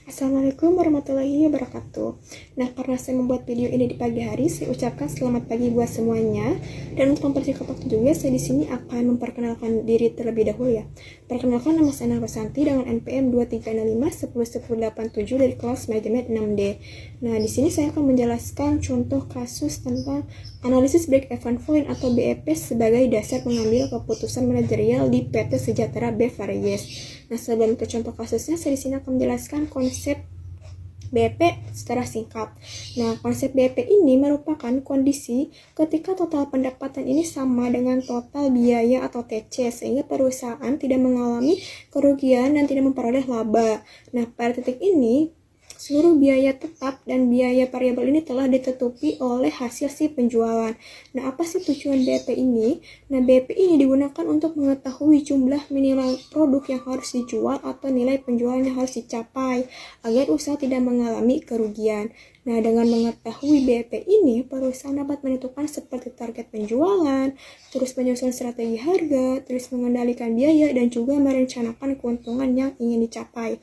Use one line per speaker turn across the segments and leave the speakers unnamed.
Assalamualaikum warahmatullahi wabarakatuh. Nah, karena saya membuat video ini di pagi hari, saya ucapkan selamat pagi buat semuanya. Dan untuk mempersingkat waktu juga, saya di sini akan memperkenalkan diri terlebih dahulu ya. Perkenalkan, nama saya Nahwa Santi dengan NPM 2305 10187 dari kelas manajemen 6D. Nah, di sini saya akan menjelaskan contoh kasus tentang analisis break even point atau BEP sebagai dasar mengambil keputusan manajerial di PT Sejahtera Beverages. Nah, sebelum ke contoh kasusnya, saya di sini akan menjelaskan konsep BEP secara singkat. Nah, konsep BEP ini merupakan kondisi ketika total pendapatan ini sama dengan total biaya atau TC, sehingga perusahaan tidak mengalami kerugian dan tidak memperoleh laba. Nah, pada titik ini, seluruh biaya tetap dan biaya variabel ini telah ditutupi oleh hasil si penjualan. Nah, apa sih tujuan BEP ini? Nah, BEP ini digunakan untuk mengetahui jumlah minimal produk yang harus dijual atau nilai penjualan yang harus dicapai agar usaha tidak mengalami kerugian. Nah, dengan mengetahui BEP ini, perusahaan dapat menentukan seperti target penjualan, terus menyusun strategi harga, terus mengendalikan biaya, dan juga merencanakan keuntungan yang ingin dicapai.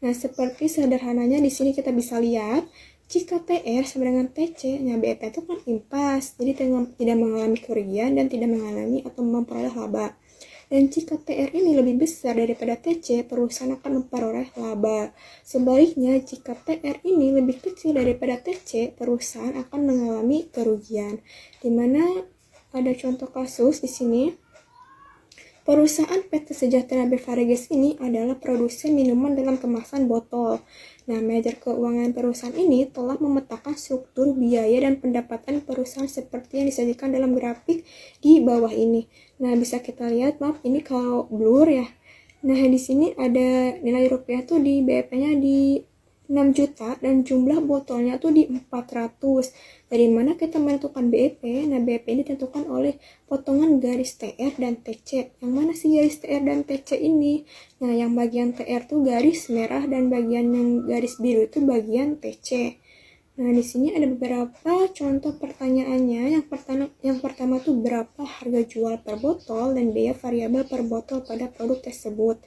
Nah, seperti sederhananya di sini kita bisa lihat, jika TR sama dengan TC, nah BEP itu kan impas, jadi tidak mengalami kerugian dan tidak mengalami atau memperoleh laba. Dan jika TR ini lebih besar daripada TC, perusahaan akan memperoleh laba. Sebaliknya, jika TR ini lebih kecil daripada TC, perusahaan akan mengalami kerugian. Dimana ada contoh kasus di sini. Perusahaan PT Sejahtera Beverages ini adalah produsen minuman dalam kemasan botol. Nah, manajer keuangan perusahaan ini telah memetakan struktur biaya dan pendapatan perusahaan seperti yang disajikan dalam grafik di bawah ini. Nah, bisa kita lihat, maaf ini kalau blur ya. Nah, di sini ada nilai rupiah tuh di BEP-nya di 6 juta dan jumlah botolnya tuh di 400. Dari mana kita menentukan BEP? Nah, BEP ini ditentukan oleh potongan garis TR dan TC. Yang mana sih garis TR dan TC ini? Nah, yang bagian TR tuh garis merah dan bagian yang garis biru itu bagian TC. Nah, di sini ada beberapa contoh pertanyaannya. Yang pertama tuh berapa harga jual per botol dan biaya variabel per botol pada produk tersebut.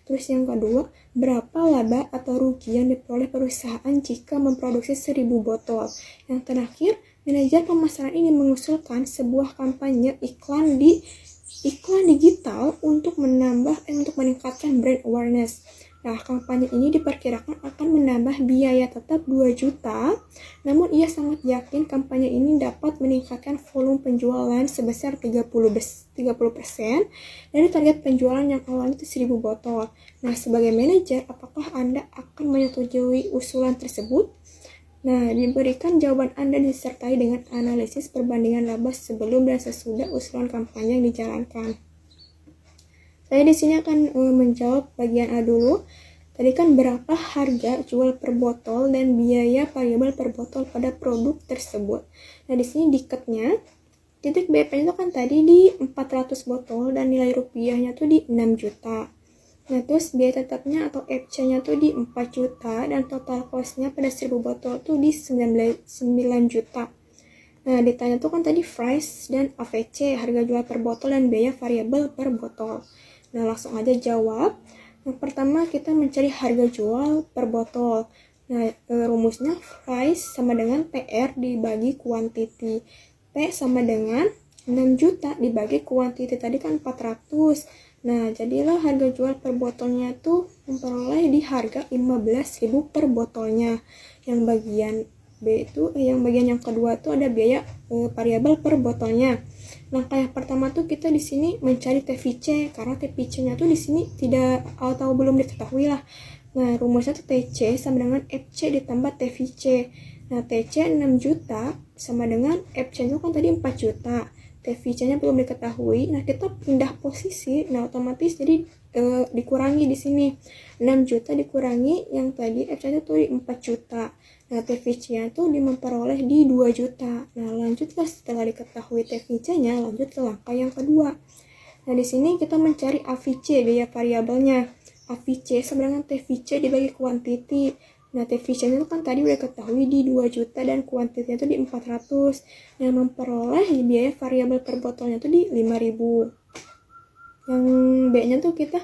Terus yang kedua, berapa laba atau rugi yang diperoleh perusahaan jika memproduksi 1000 botol. Yang terakhir, manajer pemasaran ini mengusulkan sebuah kampanye iklan digital untuk meningkatkan brand awareness. Nah, kampanye ini diperkirakan akan menambah biaya tetap 2 juta, namun ia sangat yakin kampanye ini dapat meningkatkan volume penjualan sebesar 30% dari target penjualan yang awalnya itu 1000 botol. Nah, sebagai manajer, apakah Anda akan menyetujui usulan tersebut? Nah, diberikan jawaban Anda disertai dengan analisis perbandingan laba sebelum dan sesudah usulan kampanye yang dijalankan. Saya di sini akan menjawab bagian A dulu. Tadi kan berapa harga jual per botol dan biaya variabel per botol pada produk tersebut. Nah, di sini diketnya titik BEP-nya itu kan tadi di 400 botol dan nilai rupiahnya tuh di 6 juta. Nah, terus biaya tetapnya atau FC-nya tuh di 4 juta dan total cost-nya pada 1000 botol tuh di 9 juta. Nah, ditanya tuh kan tadi price dan AVC, harga jual per botol dan biaya variabel per botol. Nah, langsung aja jawab. Yang pertama kita mencari harga jual per botol. Nah, rumusnya price sama dengan TR dibagi quantity. P sama dengan 6 juta dibagi quantity tadi kan 400. Nah, jadilah harga jual per botolnya tuh memperoleh di harga 15.000 per botolnya. Yang bagian B itu yang bagian yang kedua tuh ada biaya variabel per botolnya. Langkah yang pertama tuh kita di sini mencari TVC karena TVC-nya tuh di sini tidak atau belum diketahui lah. Nah, rumusnya tuh TC sama dengan FC ditambah TVC. Nah, TC 6 juta sama dengan FC itu kan tadi 4 juta. TVC-nya belum diketahui. Nah, kita pindah posisi. Nah, otomatis jadi dikurangi di sini. 6 juta dikurangi yang tadi FC-nya tuh di 4 juta. Nah, TVC-nya tuh memperoleh di 2 juta. Nah, lanjutlah setelah diketahui TVC-nya, lanjut ke langkah yang kedua. Nah, di sini kita mencari AVC, biaya variabelnya. AVC sama dengan TVC dibagi kuantiti. Nah, TVC-nya itu kan tadi udah ketahui di 2 juta dan kuantitinya itu di 400. Yang memperoleh biaya variabel per botolnya itu di 5.000. Yang B-nya tuh kita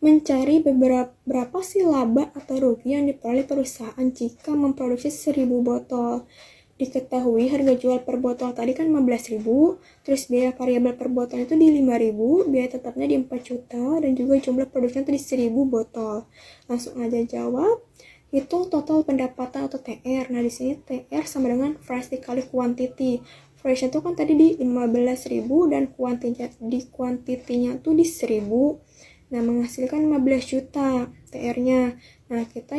mencari berapa sih laba atau rugi yang diperoleh perusahaan jika memproduksi 1000 botol. Diketahui harga jual per botol tadi kan 15.000, terus biaya variabel per botol itu di 5.000, biaya tetapnya di 4 juta, dan juga jumlah produksinya itu di 1000 botol. Langsung aja jawab. Hitung total pendapatan atau TR. Nah, di sini TR sama dengan price dikali quantity. Price itu kan tadi di 15.000 dan kuantitinya tuh di 1000. Nah, menghasilkan 15 juta TR-nya. Nah, kita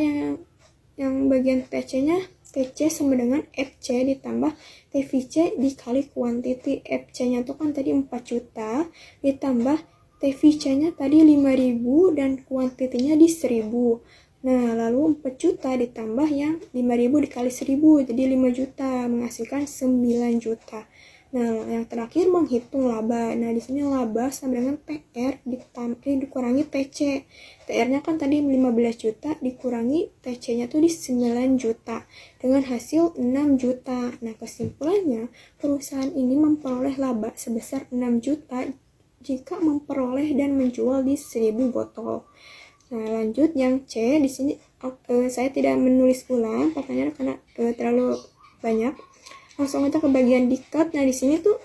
yang bagian TC-nya, TC sama dengan FC ditambah TVC dikali quantity. FC-nya tuh kan tadi 4 juta ditambah TVC-nya tadi 5.000 dan kuantitinya di 1000. Nah, lalu 4 juta ditambah yang 5.000 dikali 1000, jadi 5 juta, menghasilkan 9 juta. Nah, yang terakhir menghitung laba. Nah, di sini laba sama dengan TR dikurangi TC. TR-nya kan tadi 15 juta dikurangi TC-nya tuh di 9 juta dengan hasil 6 juta. Nah, kesimpulannya perusahaan ini memperoleh laba sebesar 6 juta jika memperoleh dan menjual di 1000 botol. Nah, lanjut yang C. Di sini saya tidak menulis ulang pertanyaan karena terlalu banyak. Langsung aja ke bagian dikat. Nah, di sini tuh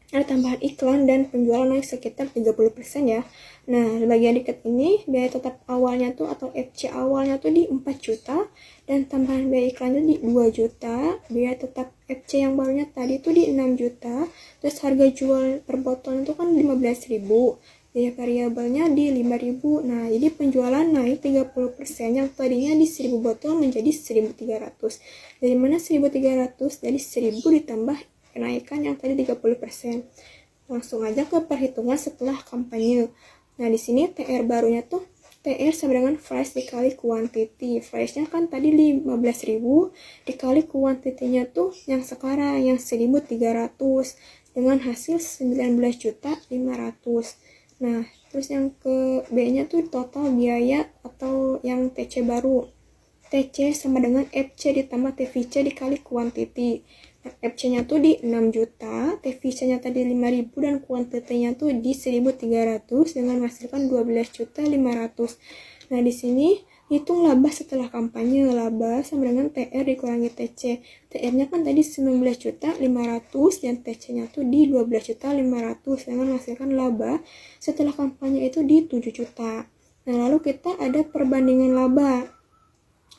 ada tambahan iklan dan penjualan naik sekitar 30% ya. Nah, di bagian dikat ini biaya tetap awalnya tuh atau FC awalnya tuh di 4 juta dan tambahan biaya iklannya di 2 juta. Biaya tetap FC yang barunya tadi tuh di 6 juta. Terus harga jual per botol itu kan 15.000. Biaya variabelnya di 5.000. Nah, jadi penjualan naik 30%, yang tadinya di 1000 botol menjadi 1.300. Dari mana 1.300? Dari 1000 ditambah kenaikan yang tadi 30%. Langsung aja ke perhitungan setelah kampanye. Nah, di sini TR barunya tuh TR sama dengan price dikali quantity. Price-nya kan tadi 15.000 dikali kuantitinya tuh yang sekarang yang 1.300 dengan hasil 19.500. Nah, terus yang ke B-nya tuh total biaya atau yang TC baru. TC sama dengan FC ditambah TVC dikali quantity. Nah, FC-nya tuh di 6 juta, TVC-nya tadi 5.000 dan kuantitinya tuh di 1.300 dengan menghasilkan 12.500. Nah, di sini hitung laba setelah kampanye. Laba sama dengan TR dikurangi TC. TR-nya kan tadi 19.500 dan TC-nya tuh di 12.500 dengan menghasilkan laba setelah kampanye itu di 7 juta. Nah, lalu kita ada perbandingan laba.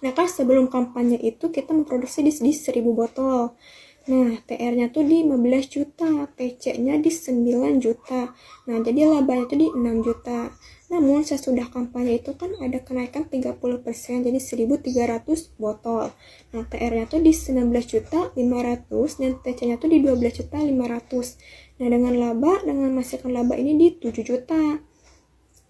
Nah, kan sebelum kampanye itu kita memproduksi di 1000 botol. Nah, TR-nya tuh di 15 juta, TC-nya di 9 juta. Nah, jadi labanya tuh di 6 juta. Namun, sesudah kampanye itu kan ada kenaikan 30%, jadi 1.300 botol. Nah, TR-nya tuh di 19 juta 500 dan TC-nya tuh di 12 juta 500. Nah, dengan menghasilkan laba ini di 7 juta.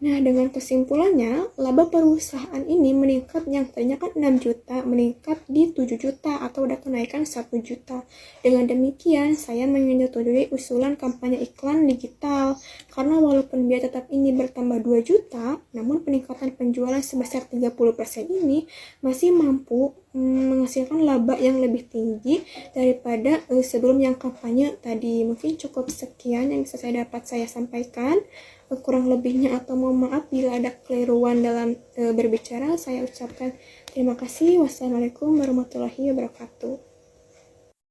Nah, dengan kesimpulannya, laba perusahaan ini meningkat yang tadinya kan 6 juta, meningkat di 7 juta atau udah kenaikan 1 juta. Dengan demikian, saya menyetujui usulan kampanye iklan digital. Karena walaupun biaya tetap ini bertambah 2 juta, namun peningkatan penjualan sebesar 30% ini masih mampu menghasilkan laba yang lebih tinggi daripada sebelum yang kampanye tadi. Mungkin cukup sekian yang bisa saya sampaikan. Kurang lebihnya atau mohon maaf bila ada keliruan dalam berbicara, saya ucapkan terima kasih. Wassalamualaikum warahmatullahi wabarakatuh.